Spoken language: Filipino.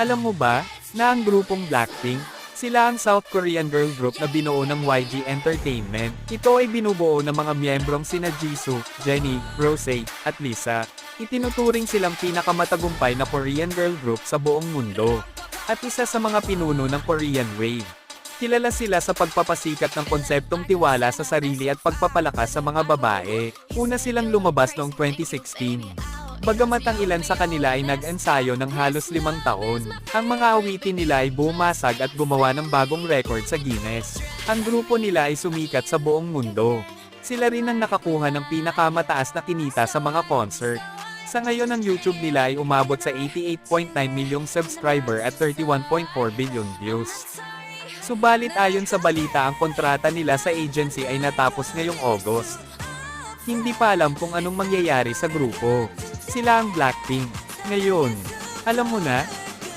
Alam mo ba, na ang grupong Blackpink, sila ang South Korean girl group na binuo ng YG Entertainment. Ito ay binubuo ng mga miyembrong sina Jisoo, Jennie, Rosé, at Lisa. Itinuturing silang pinakamatagumpay na Korean girl group sa buong mundo. At isa sa mga pinuno ng Korean Wave. Kilala sila sa pagpapasikat ng konseptong tiwala sa sarili at pagpapalakas sa mga babae. Una silang lumabas noong 2016. Bagamat ang ilan sa kanila ay nag-ensayo ng halos 5 taon, ang mga awitin nila ay bumasag at gumawa ng bagong record sa Guinness. Ang grupo nila ay sumikat sa buong mundo. Sila rin ang nakakuha ng pinakamataas na kinita sa mga concert. Sa ngayon ang YouTube nila ay umabot sa 88.9 milyong subscriber at 31.4 billion views. Subalit ayon sa balita ang kontrata nila sa agency ay natapos ngayong August. Hindi pa alam kung anong mangyayari sa grupo. Sila ang Blackpink. Ngayon, alam mo na?